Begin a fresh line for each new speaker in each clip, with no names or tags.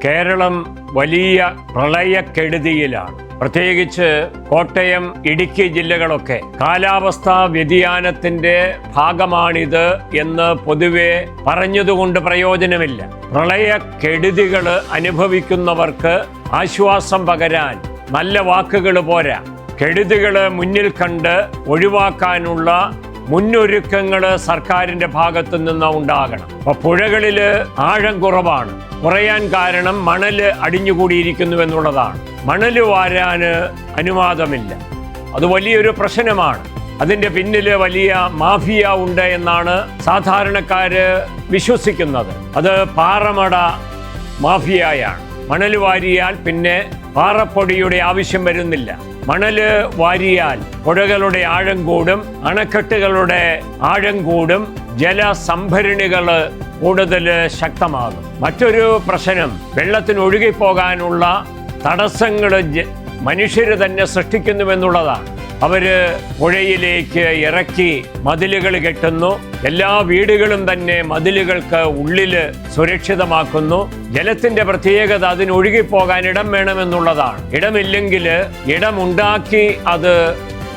കേരളം വലിയ പ്രളയക്കെടുതിയിലാണ്. പ്രത്യേകിച്ച് കോട്ടയം, ഇടുക്കി ജില്ലകളൊക്കെ കാലാവസ്ഥാ വ്യതിയാനത്തിന്റെ ഭാഗമാണിത് എന്ന് പൊതുവെ പറഞ്ഞതുകൊണ്ട് പ്രയോജനമില്ല. പ്രളയക്കെടുതികൾ അനുഭവിക്കുന്നവർക്ക് ആശ്വാസം പകരാൻ നല്ല വാക്കുകൾ പോരാ. കെടുതികൾ മുന്നിൽ കണ്ട് ഒഴിവാക്കാനുള്ള മുന്നൊരുക്കങ്ങൾ സർക്കാരിന്റെ ഭാഗത്തു നിന്ന് ഉണ്ടാകണം. അപ്പൊ പുഴകളിൽ ആഴം കുറവാണ്. കുറയാൻ കാരണം മണല് അടിഞ്ഞുകൂടിയിരിക്കുന്നു എന്നുള്ളതാണ്. മണല് വാരാന് അനുവാദമില്ല. അത് വലിയൊരു പ്രശ്നമാണ്. അതിന്റെ പിന്നിൽ വലിയ മാഫിയ ഉണ്ട് എന്നാണ് സാധാരണക്കാര് വിശ്വസിക്കുന്നത്. അത് പാറമട മാഫിയയാണ്. മണല് വാരിയാൽ പിന്നെ പാറപ്പൊടിയുടെ ആവശ്യം വരുന്നില്ല. മണല് വാരിയാൽ പുഴകളുടെ ആഴം കൂടും, അണക്കെട്ടുകളുടെ ആഴം കൂടും, ജലസംഭരണികൾ കൂടുതൽ ശക്തമാകും. മറ്റൊരു പ്രശ്നം, വെള്ളത്തിന് ഒഴുകിപ്പോകാനുള്ള തടസ്സങ്ങൾ മനുഷ്യർ തന്നെ സൃഷ്ടിക്കുന്നുവെന്നുള്ളതാണ്. അവര് പുഴയിലേക്ക് ഇറക്കി മതിലുകൾ കെട്ടുന്നു. എല്ലാ വീടുകളും തന്നെ മതിലുകൾക്ക് ഉള്ളില് സുരക്ഷിതമാക്കുന്നു. ജലത്തിന്റെ പ്രത്യേകത അതിന് ഒഴുകിപ്പോകാൻ ഇടം വേണമെന്നുള്ളതാണ്. ഇടമില്ലെങ്കിൽ ഇടമുണ്ടാക്കി അത്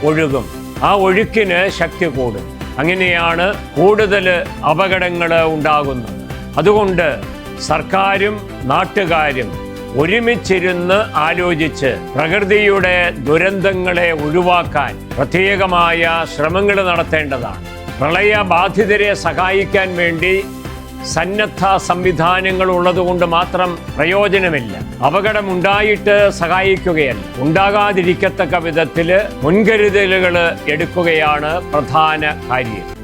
ഒഴുകും. ആ ഒഴുക്കിന് ശക്തി കൂടും. അങ്ങനെയാണ് കൂടുതൽ അപകടങ്ങൾ ഉണ്ടാകുന്നത്. അതുകൊണ്ട് സർക്കാരും നാട്ടുകാരും ഒരുമിച്ചിരുന്ന് ആലോചിച്ച് പ്രകൃതിയുടെ ദുരന്തങ്ങളെ ഒഴിവാക്കാൻ പ്രത്യേകമായ ശ്രമങ്ങൾ നടത്തേണ്ടതാണ്. പ്രളയബാധിതരെ സഹായിക്കാൻ വേണ്ടി സന്നദ്ധ സംവിധാനങ്ങൾ ഉള്ളതുകൊണ്ട് മാത്രം പ്രയോജനമില്ല. അപകടമുണ്ടായിട്ട് സഹായിക്കുകയല്ല, ഉണ്ടാകാതിരിക്കത്തക്ക വിധത്തിൽ മുൻകരുതലുകൾ എടുക്കുകയാണ് പ്രധാന കാര്യം.